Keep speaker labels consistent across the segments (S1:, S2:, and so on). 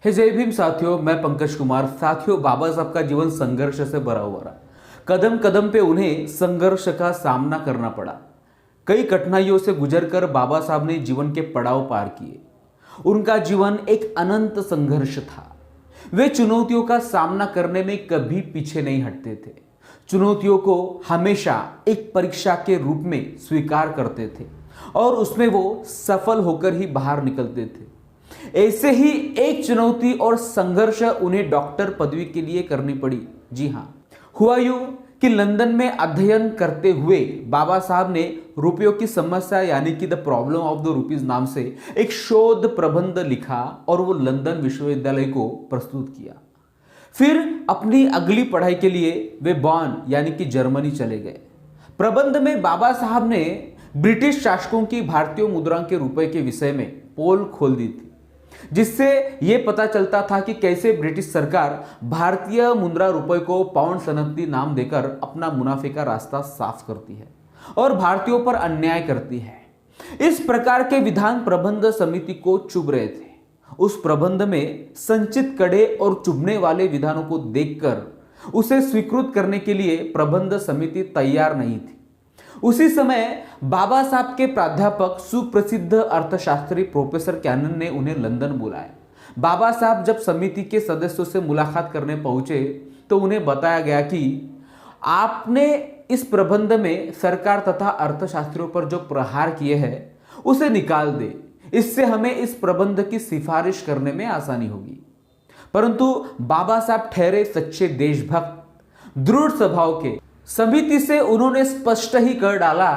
S1: हे जय भीम साथियों, मैं पंकज कुमार। साथियों, बाबा साहब का जीवन संघर्ष से भरा हुआ रहा। कदम कदम पे उन्हें संघर्ष का सामना करना पड़ा। कई कठिनाइयों से गुजरकर बाबा साहब ने जीवन के पड़ाव पार किए। उनका जीवन एक अनंत संघर्ष था। वे चुनौतियों का सामना करने में कभी पीछे नहीं हटते थे। चुनौतियों को हमेशा एक परीक्षा के रूप में स्वीकार करते थे और उसमें वो सफल होकर ही बाहर निकलते थे। ऐसे ही एक चुनौती और संघर्ष उन्हें डॉक्टर पदवी के लिए करनी पड़ी। जी हां, हुआ यूं कि लंदन में अध्ययन करते हुए बाबा साहब ने रुपयों की समस्या यानी कि the problem of the rupees नाम से एक शोध प्रबंध लिखा और वो लंदन विश्वविद्यालय को प्रस्तुत किया। फिर अपनी अगली पढ़ाई के लिए वे बॉन यानी कि जर्मनी चले गए। प्रबंध में बाबा साहब ने ब्रिटिश शासकों की भारतीय मुद्रा के रुपए के विषय में पोल खोल दी थी, जिससे यह पता चलता था कि कैसे ब्रिटिश सरकार भारतीय मुद्रा रुपए को पाउंड सनदी नाम देकर अपना मुनाफे का रास्ता साफ करती है और भारतीयों पर अन्याय करती है। इस प्रकार के विधान प्रबंध समिति को चुभ रहे थे। उस प्रबंध में संचित कड़े और चुभने वाले विधानों को देखकर उसे स्वीकृत करने के लिए प्रबंध समिति तैयार नहीं थी। उसी समय बाबा साहब के प्राध्यापक सुप्रसिद्ध अर्थशास्त्री प्रोफेसर कैनन ने उन्हें लंदन बुलाया। बाबा साहब जब समिति के सदस्यों से मुलाकात करने पहुंचे तो उन्हें बताया गया कि आपने इस प्रबंध में सरकार तथा अर्थशास्त्रियों पर जो प्रहार किए हैं उसे निकाल दे। इससे हमें इस प्रबंध की सिफारिश करने में आसानी होगी। परंतु बाबा साहब ठहरे सच्चे देशभक्त, दृढ़ स्वभाव के। समिति से उन्होंने स्पष्ट ही कर डाला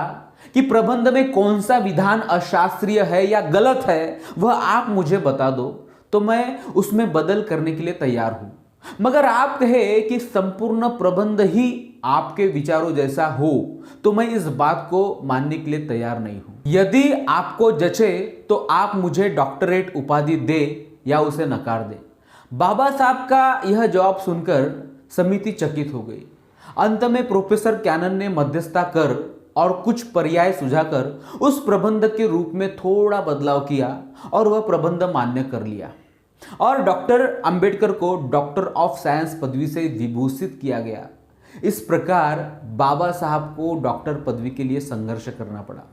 S1: कि प्रबंध में कौन सा विधान अशास्त्रीय है या गलत है वह आप मुझे बता दो तो मैं उसमें बदल करने के लिए तैयार हूं। मगर आप कहे कि संपूर्ण प्रबंध ही आपके विचारों जैसा हो तो मैं इस बात को मानने के लिए तैयार नहीं हूं। यदि आपको जचे तो आप मुझे डॉक्टरेट उपाधि दे या उसे नकार दे। बाबा साहब का यह जवाब सुनकर समिति चकित हो गई। अंत में प्रोफेसर कैनन ने मध्यस्थता कर और कुछ पर्याय सुझाकर उस प्रबंध के रूप में थोड़ा बदलाव किया और वह प्रबंध मान्य कर लिया और डॉक्टर अंबेडकर को डॉक्टर ऑफ साइंस पदवी से विभूषित किया गया। इस प्रकार बाबा साहब को डॉक्टर पदवी के लिए संघर्ष करना पड़ा।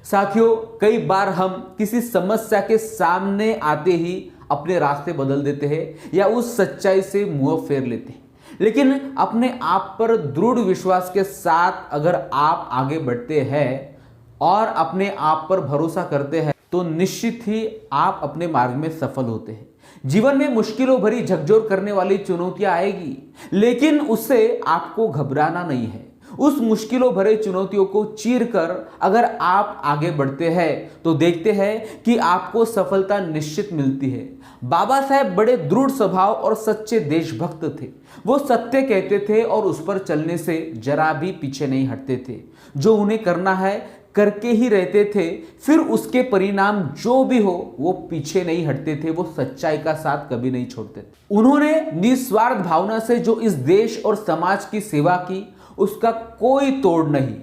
S1: साथियों, कई बार हम किसी समस्या के सामने आते ही अपने रास्ते बदल देते हैं या उस सच्चाई से मुंह फेर लेते हैं, लेकिन अपने आप पर दृढ़ विश्वास के साथ अगर आप आगे बढ़ते हैं और अपने आप पर भरोसा करते हैं तो निश्चित ही आप अपने मार्ग में सफल होते हैं। जीवन में मुश्किलों भरी झकझोर करने वाली चुनौतियां आएगी, लेकिन उससे आपको घबराना नहीं है। उस मुश्किलों भरे चुनौतियों को चीर कर अगर आप आगे बढ़ते हैं तो देखते हैं कि आपको सफलता निश्चित मिलती है। बाबा साहब बड़े दृढ़ स्वभाव और सच्चे देशभक्त थे। वो सत्य कहते थे और उस पर चलने से जरा भी पीछे नहीं हटते थे। जो उन्हें करना है करके ही रहते थे, फिर उसके परिणाम जो भी हो वो पीछे नहीं हटते थे। वो सच्चाई का साथ कभी नहीं छोड़ते थे। उन्होंने निस्वार्थ भावना से जो इस देश और समाज की सेवा की उसका कोई तोड़ नहीं।